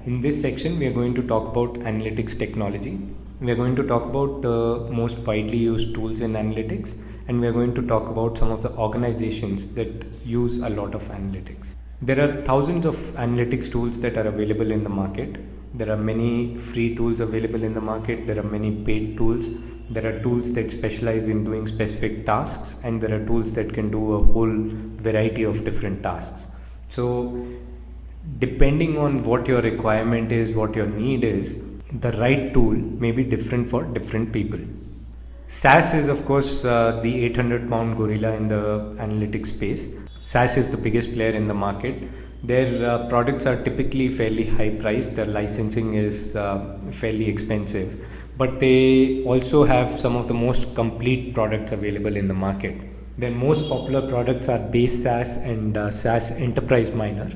In this section, we are going to talk about analytics technology. We are going to talk about the most widely used tools in analytics, and we are going to talk about some of the organizations that use a lot of analytics. There are thousands of analytics tools that are available in the market. There are many free tools available in the market. There are many paid tools. There are tools that specialize in doing specific tasks, and there are tools that can do a whole variety of different tasks. So depending on what your requirement is, what your need is, the right tool may be different for different people. SAS is, of course, the 800-pound gorilla in the analytics space. SAS is the biggest player in the market. Their products are typically fairly high priced. Their licensing is fairly expensive, but they also have some of the most complete products available in the market. Their most popular products are Base SAS and SAS Enterprise Miner.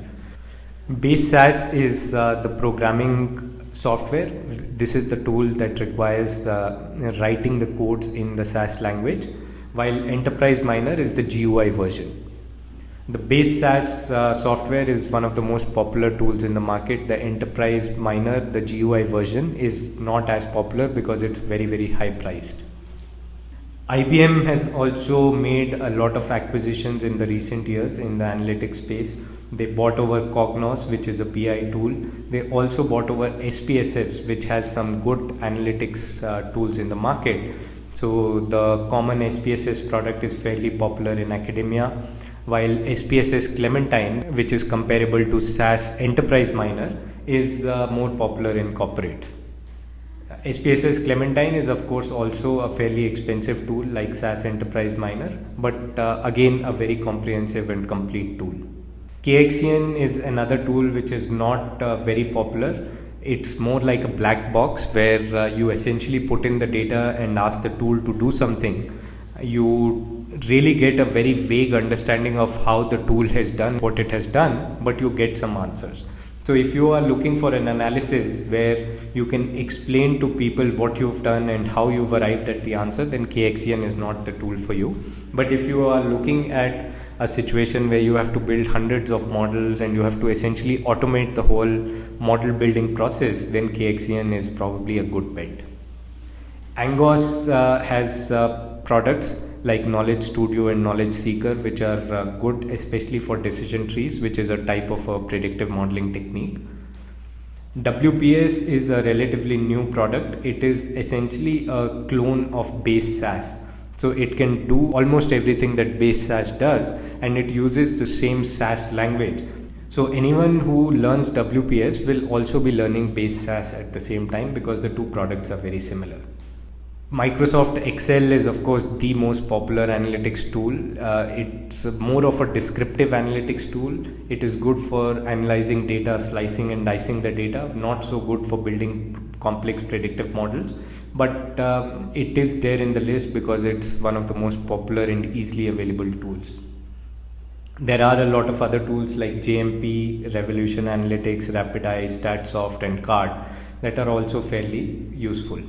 Base SAS is the programming software. This is the tool that requires writing the codes in the SAS language, while Enterprise Miner is the GUI version. The Base SAS software is one of the most popular tools in the market. The Enterprise Miner, the GUI version, is not as popular because it's very, very high priced. IBM has also made a lot of acquisitions in the recent years in the analytics space. They bought over Cognos, which is a BI tool. They also bought over SPSS, which has some good analytics tools in the market. So the common SPSS product is fairly popular in academia, while SPSS Clementine, which is comparable to SAS Enterprise Miner, is more popular in corporates. SPSS Clementine is, of course, also a fairly expensive tool like SAS Enterprise Miner, but again a very comprehensive and complete tool. KXCN is another tool which is not very popular. It's more like a black box where you essentially put in the data and ask the tool to do something. You really get a very vague understanding of how the tool has done what it has done, but you get some answers. So if you are looking for an analysis where you can explain to people what you've done and how you've arrived at the answer, then KXCN is not the tool for you. But if you are looking at a situation where you have to build hundreds of models and you have to essentially automate the whole model building process, then KXCN is probably a good bet. Angos has products like Knowledge Studio and Knowledge Seeker, which are good especially for decision trees, which is a type of a predictive modeling technique. WPS is a relatively new product. It is essentially a clone of Base SAS. So it can do almost everything that Base SAS does, and it uses the same SAS language. So anyone who learns WPS will also be learning Base SAS at the same time because the two products are very similar. Microsoft Excel is, of course, the most popular analytics tool. It's more of a descriptive analytics tool. It is good for analyzing data, slicing and dicing the data, not so good for building complex predictive models, but it is there in the list because it's one of the most popular and easily available tools. There are a lot of other tools like JMP, Revolution Analytics, RapidEye, StatSoft and CART that are also fairly useful.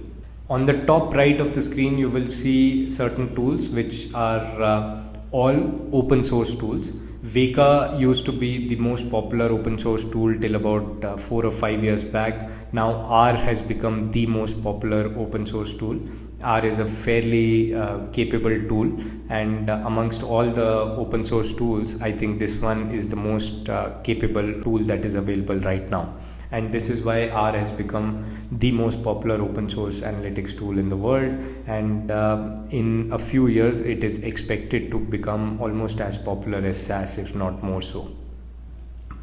On the top right of the screen, you will see certain tools which are all open source tools. Veka used to be the most popular open source tool till about 4 or 5 years back. Now R has become the most popular open source tool. R is a fairly capable tool, and amongst all the open source tools, I think this one is the most capable tool that is available right now. And this is why R has become the most popular open source analytics tool in the world. And in a few years, it is expected to become almost as popular as SAS, if not more so.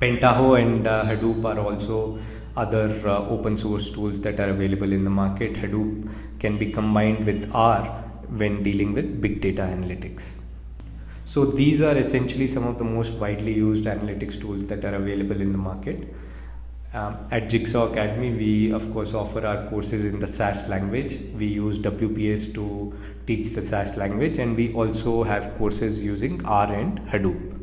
Pentaho and Hadoop are also other open source tools that are available in the market. Hadoop can be combined with R when dealing with big data analytics. So these are essentially some of the most widely used analytics tools that are available in the market. At Jigsaw Academy, we of course offer our courses in the SAS language. We use WPS to teach the SAS language, and we also have courses using R and Hadoop.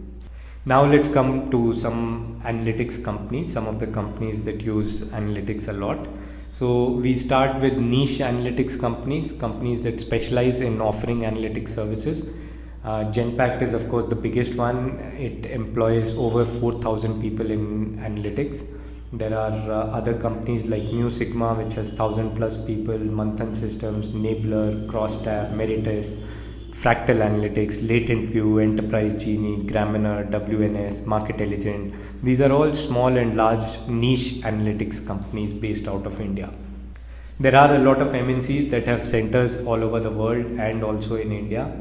Now let's come to some analytics companies, some of the companies that use analytics a lot. So we start with niche analytics companies that specialize in offering analytics services. Genpact is of course the biggest one. It employs over 4,000 people in analytics. There are other companies like Mu Sigma, which has 1,000+ people, Manthan Systems, Nabler, Crosstab, Meritus, Fractal Analytics, Latent View, Enterprise Genie, Gramener, WNS, Marketelligent. These are all small and large niche analytics companies based out of India. There are a lot of MNCs that have centers all over the world and also in India.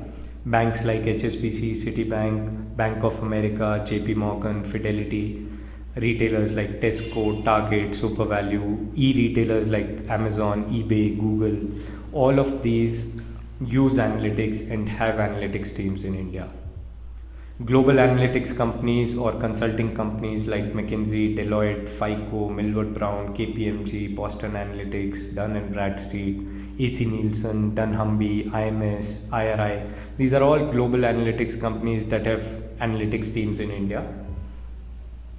Banks like HSBC, Citibank, Bank of America, JP Morgan, Fidelity, retailers like Tesco, Target, SuperValue, e-retailers like Amazon, eBay, Google, all of these use analytics and have analytics teams in India. Global analytics companies or consulting companies like McKinsey, Deloitte, FICO, Millward Brown, KPMG, Boston Analytics, Dun & Bradstreet, AC Nielsen, dunnhumby, IMS, IRI. These are all global analytics companies that have analytics teams in India.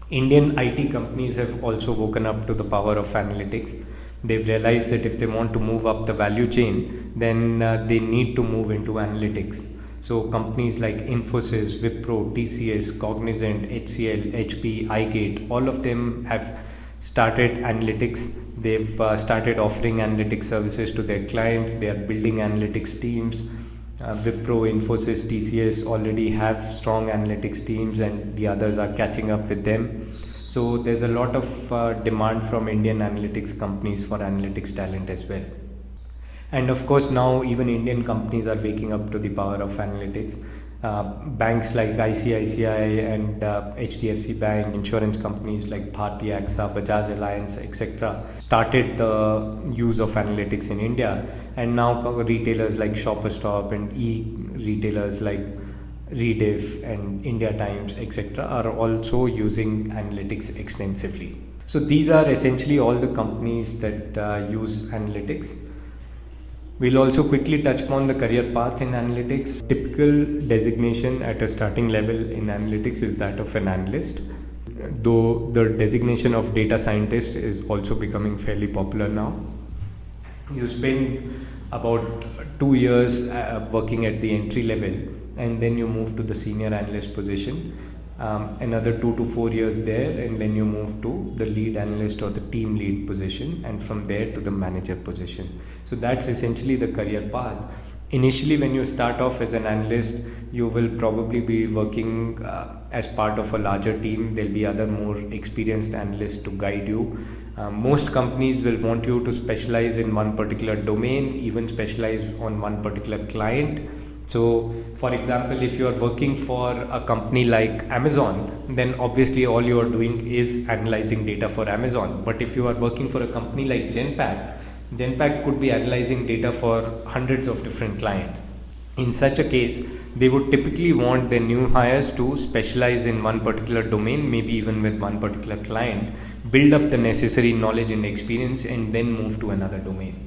Indian IT companies have also woken up to the power of analytics. They've realized that if they want to move up the value chain, then they need to move into analytics. So companies like Infosys, Wipro, TCS, Cognizant, HCL, HP, iGate, all of them have started analytics. They've started offering analytics services to their clients. They are building analytics teams. Wipro, Infosys, TCS already have strong analytics teams, and the others are catching up with them. So there's a lot of demand from Indian analytics companies for analytics talent as well. And of course, now even Indian companies are waking up to the power of analytics. Banks like ICICI and HDFC Bank, insurance companies like Bharti AXA, Bajaj Allianz, etc. started the use of analytics in India, and now retailers like Shoppers Stop and e-retailers like Rediff and India Times, etc. are also using analytics extensively. So these are essentially all the companies that use analytics. We'll also quickly touch upon the career path in analytics. Typical designation at a starting level in analytics is that of an analyst, though the designation of data scientist is also becoming fairly popular now. You spend about 2 years working at the entry level, and then you move to the senior analyst position. Another 2 to 4 years there, and then you move to the lead analyst or the team lead position, and from there to the manager position. So that's essentially the career path. Initially, when you start off as an analyst, you will probably be working as part of a larger team. There'll be other more experienced analysts to guide you. Most companies will want you to specialize in one particular domain, even specialize on one particular client. So, for example, if you are working for a company like Amazon, then obviously all you are doing is analyzing data for Amazon. But if you are working for a company like Genpact could be analyzing data for hundreds of different clients. In such a case, they would typically want their new hires to specialize in one particular domain, maybe even with one particular client, build up the necessary knowledge and experience, and then move to another domain.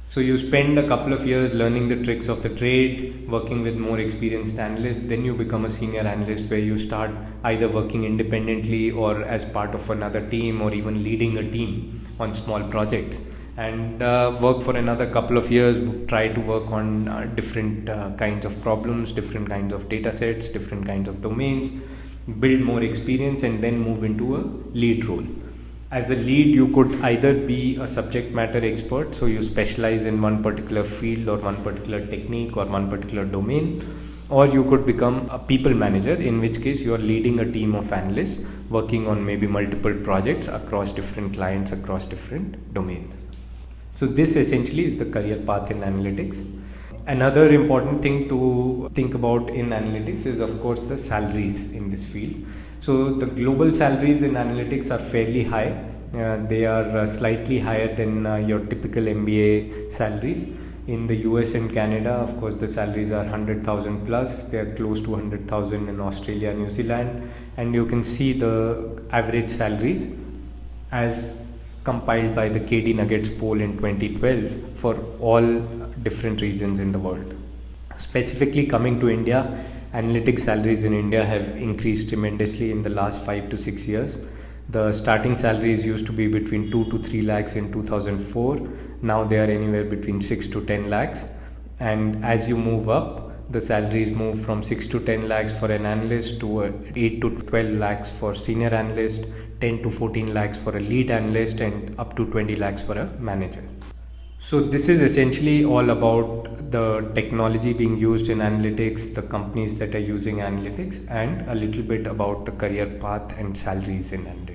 So you spend a couple of years learning the tricks of the trade, working with more experienced analysts, then you become a senior analyst where you start either working independently or as part of another team, or even leading a team on small projects, and work for another couple of years, try to work on different kinds of problems, different kinds of data sets, different kinds of domains, build more experience, and then move into a lead role. As a lead, you could either be a subject matter expert, so you specialize in one particular field or one particular technique or one particular domain, or you could become a people manager, in which case you are leading a team of analysts working on maybe multiple projects across different clients, across different domains. So this essentially is the career path in analytics. Another important thing to think about in analytics is, of course, the salaries in this field. So the global salaries in analytics are fairly high. They are slightly higher than your typical MBA salaries. In the US and Canada, of course, the salaries are 100,000 plus. They are close to 100,000 in Australia and New Zealand. And you can see the average salaries as compiled by the KD Nuggets poll in 2012 for all different regions in the world. Specifically coming to India, analytics salaries in India have increased tremendously in the last 5 to 6 years. The starting salaries used to be between 2 to 3 lakhs in 2004. Now they are anywhere between 6 to 10 lakhs. And as you move up, the salaries move from 6 to 10 lakhs for an analyst to 8 to 12 lakhs for senior analyst, 10 to 14 lakhs for a lead analyst and up to 20 lakhs for a manager. So this is essentially all about the technology being used in analytics, the companies that are using analytics, and a little bit about the career path and salaries in analytics.